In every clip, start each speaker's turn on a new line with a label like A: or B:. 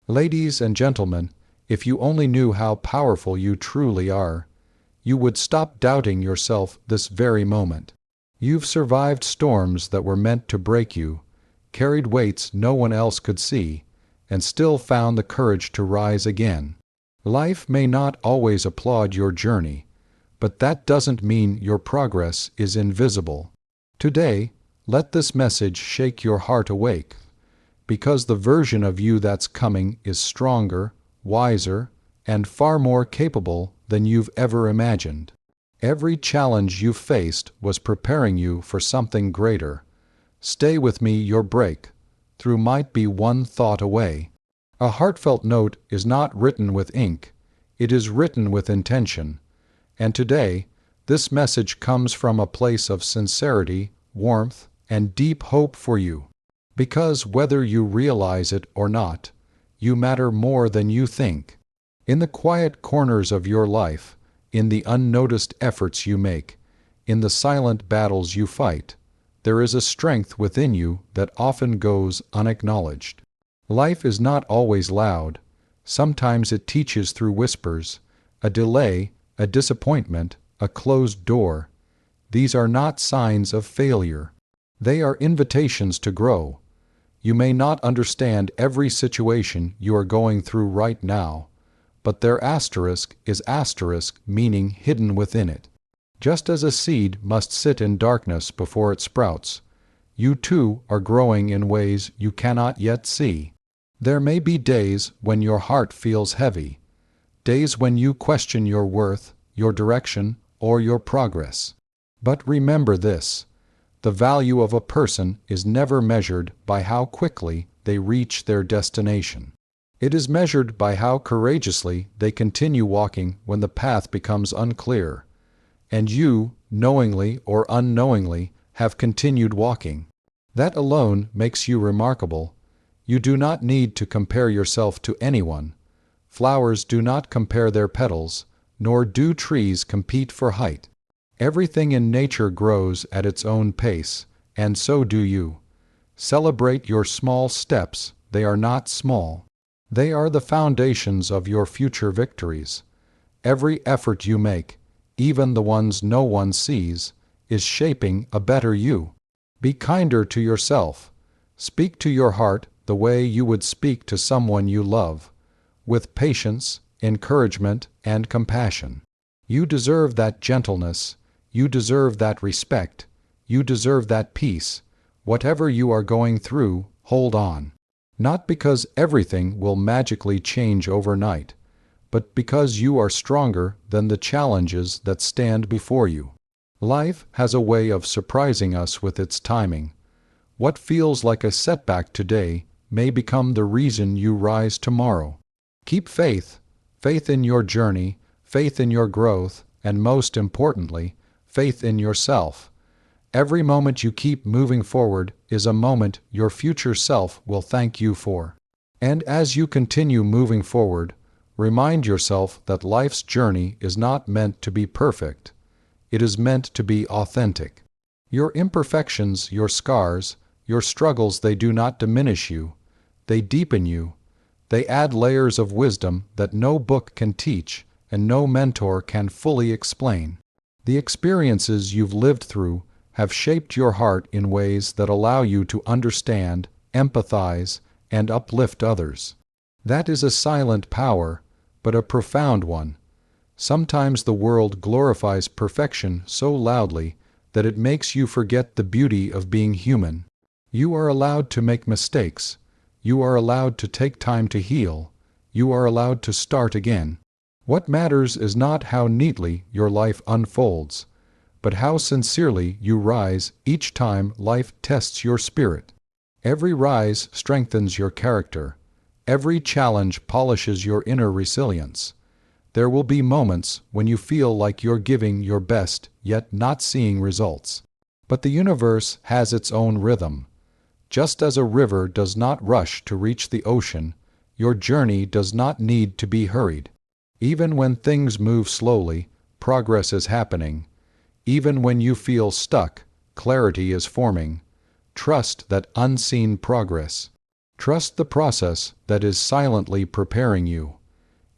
A: Ladies and gentlemen, if you only knew how powerful you truly are, you would stop doubting yourself this very moment. You've survived storms that were meant to break you, carried weights no one else could see, and still found the courage to rise again. Life may not always applaud your journey, but that doesn't mean your progress is invisible. Today, let this message shake your heart awake, because the version of you that's coming is stronger, wiser, and far more capable than you've ever imagined. Every challenge you've faced was preparing you for something greater. Stay with me your break through might be one thought away. A heartfelt note is not written with ink, it is written with intention. And today, this message comes from a place of sincerity, warmth, and deep hope for you. Because whether you realize it or not, you matter more than you think. In the quiet corners of your life, in the unnoticed efforts you make, in the silent battles you fight, there is a strength within you that often goes unacknowledged. Life is not always loud. Sometimes it teaches through whispers, a delay, a disappointment, a closed door. These are not signs of failure. They are invitations to grow. You may not understand every situation you are going through right now, but their asterisk is asterisk, meaning hidden within it. Just as a seed must sit in darkness before it sprouts, you too are growing in ways you cannot yet see. There may be days when your heart feels heavy, days when you question your worth, your direction, or your progress. But remember this: the value of a person is never measured by how quickly they reach their destination. It is measured by how courageously they continue walking when the path becomes unclear. And you, knowingly or unknowingly, have continued walking. That alone makes you remarkable. You do not need to compare yourself to anyone. Flowers do not compare their petals, nor do trees compete for height. Everything in nature grows at its own pace, and so do you. Celebrate your small steps. They are not small. They are the foundations of your future victories. Every effort you make, even the ones no one sees, is shaping a better you. Be kinder to yourself. Speak to your heart the way you would speak to someone you love, with patience, encouragement, and compassion. You deserve that gentleness. You deserve that respect. You deserve that peace. Whatever you are going through, hold on. Not because everything will magically change overnight, but because you are stronger than the challenges that stand before you. Life has a way of surprising us with its timing. What feels like a setback today may become the reason you rise tomorrow. Keep faith, faith in your journey, faith in your growth, and most importantly, faith in yourself. Every moment you keep moving forward is a moment your future self will thank you for. And as you continue moving forward, remind yourself that life's journey is not meant to be perfect. It is meant to be authentic. Your imperfections, your scars, your struggles, they do not diminish you. They deepen you. They add layers of wisdom that no book can teach and no mentor can fully explain. The experiences you've lived through have shaped your heart in ways that allow you to understand, empathize, and uplift others. That is a silent power, but a profound one. Sometimes the world glorifies perfection so loudly that it makes you forget the beauty of being human. You are allowed to make mistakes. You are allowed to take time to heal. You are allowed to start again. What matters is not how neatly your life unfolds, but how sincerely you rise each time life tests your spirit. Every rise strengthens your character. Every challenge polishes your inner resilience. There will be moments when you feel like you're giving your best, yet not seeing results. But the universe has its own rhythm. Just as a river does not rush to reach the ocean, your journey does not need to be hurried. Even when things move slowly, progress is happening. Even when you feel stuck, clarity is forming. Trust that unseen progress. Trust the process that is silently preparing you.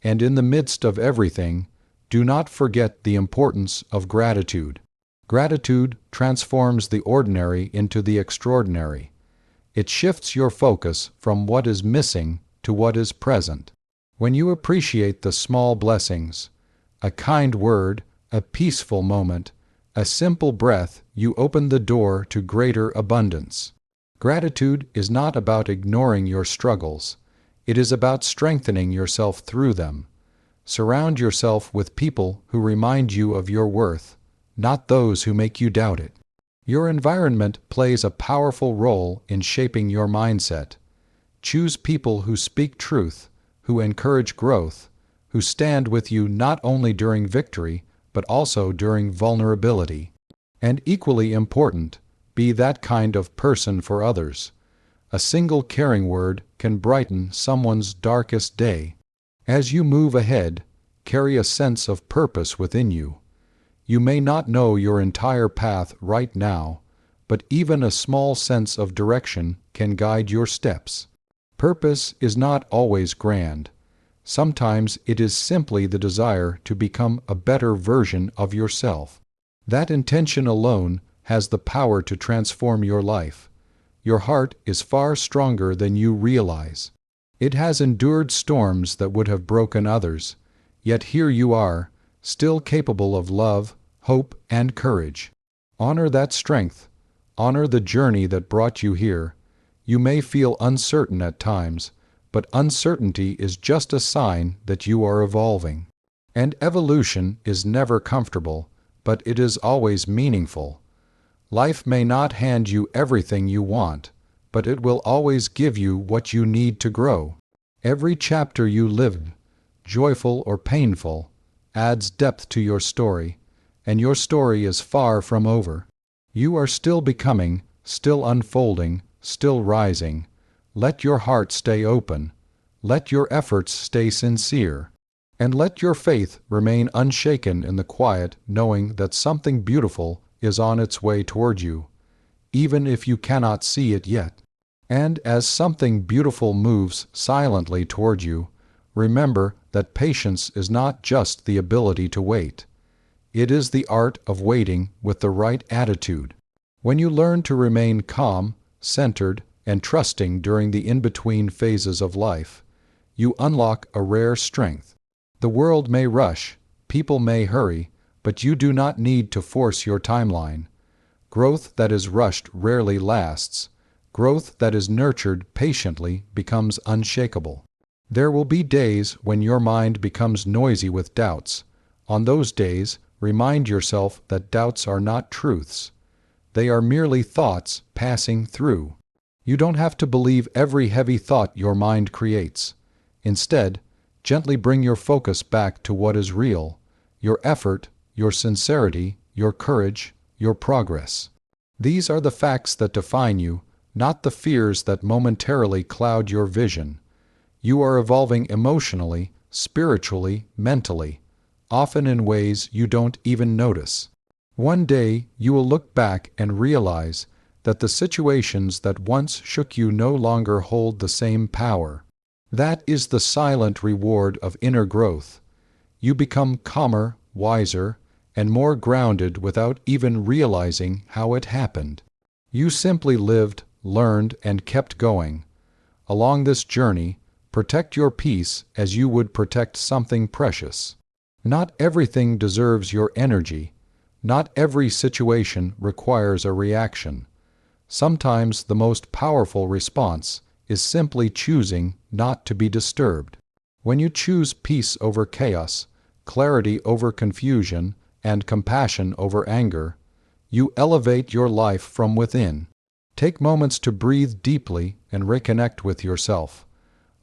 A: And in the midst of everything, do not forget the importance of gratitude. Gratitude transforms the ordinary into the extraordinary. It shifts your focus from what is missing to what is present. When you appreciate the small blessings, a kind word, a peaceful moment, a simple breath, you open the door to greater abundance. Gratitude is not about ignoring your struggles. It is about strengthening yourself through them. Surround yourself with people who remind you of your worth, not those who make you doubt it. Your environment plays a powerful role in shaping your mindset. Choose people who speak truth, who encourage growth, who stand with you not only during victory, but also during vulnerability. And equally important, be that kind of person for others. A single caring word can brighten someone's darkest day. As you move ahead, carry a sense of purpose within you. You may not know your entire path right now, but even a small sense of direction can guide your steps. Purpose is not always grand. Sometimes it is simply the desire to become a better version of yourself. That intention alone has the power to transform your life. Your heart is far stronger than you realize. It has endured storms that would have broken others, yet here you are, still capable of love, hope, and courage. Honor that strength. Honor the journey that brought you here. You may feel uncertain at times, but uncertainty is just a sign that you are evolving. And evolution is never comfortable, but it is always meaningful. Life may not hand you everything you want, but it will always give you what you need to grow. Every chapter you live, joyful or painful, adds depth to your story, and your story is far from over. You are still becoming, still unfolding, still rising. Let your heart stay open. Let your efforts stay sincere. And let your faith remain unshaken in the quiet, knowing that something beautiful is on its way toward you, even if you cannot see it yet. And as something beautiful moves silently toward you, remember that patience is not just the ability to wait. It is the art of waiting with the right attitude. When you learn to remain calm, centered, and trusting during the in-between phases of life, you unlock a rare strength. The world may rush, people may hurry, but you do not need to force your timeline. Growth that is rushed rarely lasts. Growth that is nurtured patiently becomes unshakable. There will be days when your mind becomes noisy with doubts. On those days, remind yourself that doubts are not truths. They are merely thoughts passing through. You don't have to believe every heavy thought your mind creates. Instead, gently bring your focus back to what is real, your effort, your sincerity, your courage, your progress. These are the facts that define you, not the fears that momentarily cloud your vision. You are evolving emotionally, spiritually, mentally, often in ways you don't even notice. One day, you will look back and realize that the situations that once shook you no longer hold the same power. That is the silent reward of inner growth. You become calmer, wiser, and more grounded without even realizing how it happened. You simply lived, learned, and kept going. Along this journey, protect your peace as you would protect something precious. Not everything deserves your energy. Not every situation requires a reaction. Sometimes the most powerful response is simply choosing not to be disturbed. When you choose peace over chaos, clarity over confusion, and compassion over anger, you elevate your life from within. Take moments to breathe deeply and reconnect with yourself.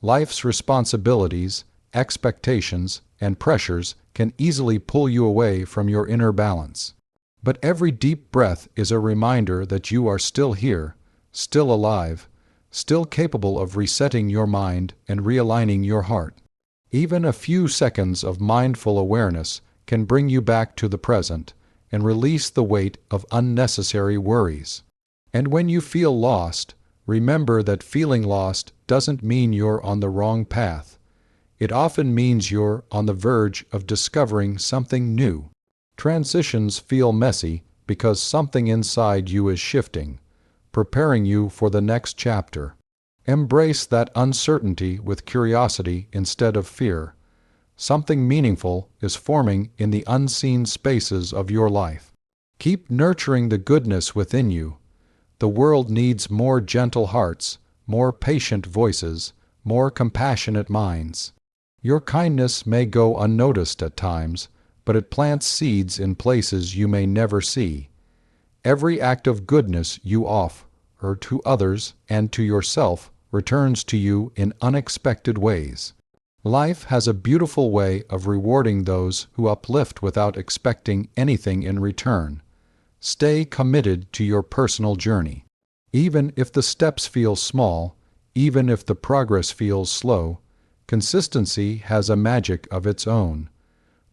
A: Life's responsibilities, expectations, and pressures can easily pull you away from your inner balance. But every deep breath is a reminder that you are still here, still alive, still capable of resetting your mind and realigning your heart. Even a few seconds of mindful awareness can bring you back to the present and release the weight of unnecessary worries. And when you feel lost, Remember that feeling lost doesn't mean you're on the wrong path. It often means you're on the verge of discovering something new. Transitions feel messy because something inside you is shifting, preparing you for the next chapter. Embrace that uncertainty with curiosity instead of fear. Something meaningful is forming in the unseen spaces of your life. Keep nurturing the goodness within you. The world needs more gentle hearts, more patient voices, more compassionate minds. Your kindness may go unnoticed at times, but it plants seeds in places you may never see. Every act of goodness you offer to others and to yourself returns to you in unexpected ways. Life has a beautiful way of rewarding those who uplift without expecting anything in return. Stay committed to your personal journey. Even if the steps feel small, even if the progress feels slow, consistency has a magic of its own.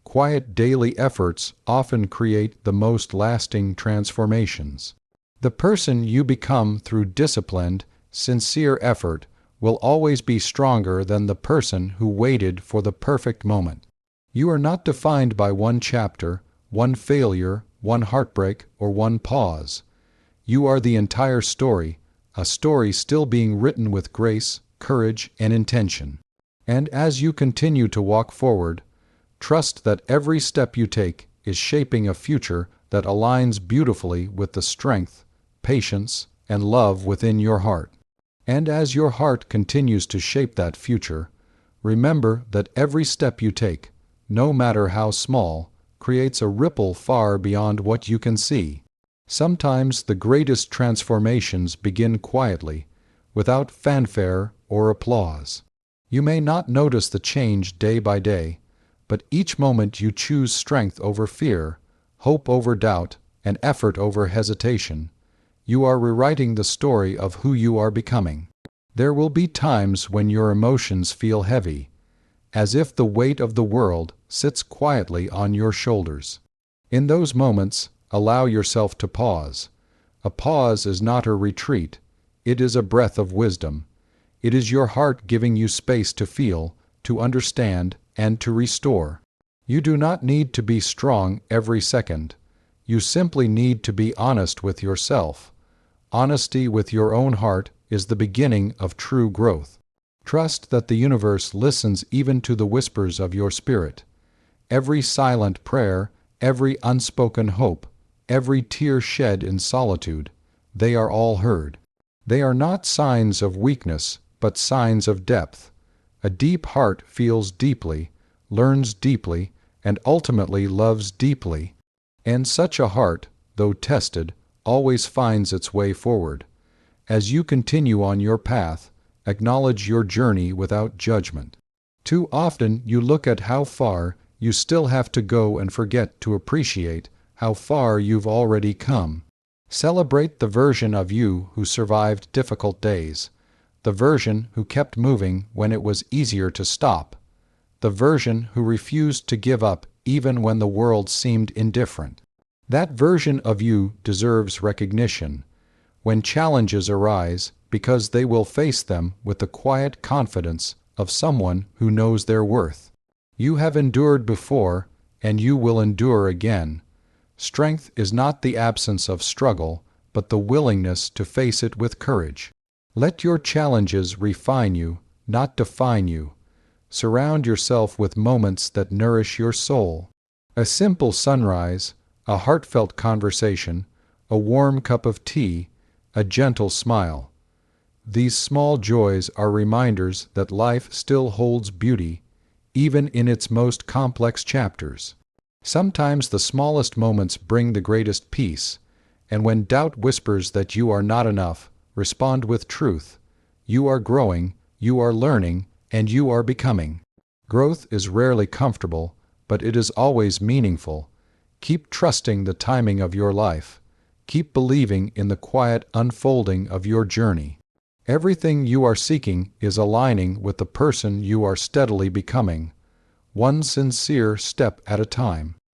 A: Quiet daily efforts often create the most lasting transformations. The person you become through disciplined, sincere effort will always be stronger than the person who waited for the perfect moment. You are not defined by one chapter, one failure, one heartbreak, or one pause. You are the entire story, a story still being written with grace, courage, and intention. And as you continue to walk forward, trust that every step you take is shaping a future that aligns beautifully with the strength, patience, and love within your heart. And as your heart continues to shape that future, remember that every step you take, no matter how small, creates a ripple far beyond what you can see. Sometimes the greatest transformations begin quietly, without fanfare or applause. You may not notice the change day by day, but each moment you choose strength over fear, hope over doubt, and effort over hesitation, you are rewriting the story of who you are becoming. There will be times when your emotions feel heavy, as if the weight of the world sits quietly on your shoulders. In those moments, allow yourself to pause. A pause is not a retreat. It is a breath of wisdom. It is your heart giving you space to feel, to understand, and to restore. You do not need to be strong every second. You simply need to be honest with yourself. Honesty with your own heart is the beginning of true growth. Trust that the universe listens even to the whispers of your spirit. Every silent prayer, every unspoken hope, every tear shed in solitude, they are all heard. They are not signs of weakness, but signs of depth. A deep heart feels deeply, learns deeply, and ultimately loves deeply. And such a heart, though tested, always finds its way forward. As you continue on your path, acknowledge your journey without judgment. Too often you look at how far you still have to go and forget to appreciate how far you've already come. Celebrate the version of you who survived difficult days, the version who kept moving when it was easier to stop, the version who refused to give up even when the world seemed indifferent. That version of you deserves recognition when challenges arise, because they will face them with the quiet confidence of someone who knows their worth. You have endured before, and you will endure again. Strength is not the absence of struggle, but the willingness to face it with courage. Let your challenges refine you, not define you. Surround yourself with moments that nourish your soul. A simple sunrise, a heartfelt conversation, a warm cup of tea, a gentle smile. These small joys are reminders that life still holds beauty, even in its most complex chapters. Sometimes the smallest moments bring the greatest peace, and when doubt whispers that you are not enough, respond with truth. You are growing, you are learning, and you are becoming. Growth is rarely comfortable, but it is always meaningful. Keep trusting the timing of your life. Keep believing in the quiet unfolding of your journey. Everything you are seeking is aligning with the person you are steadily becoming, one sincere step at a time.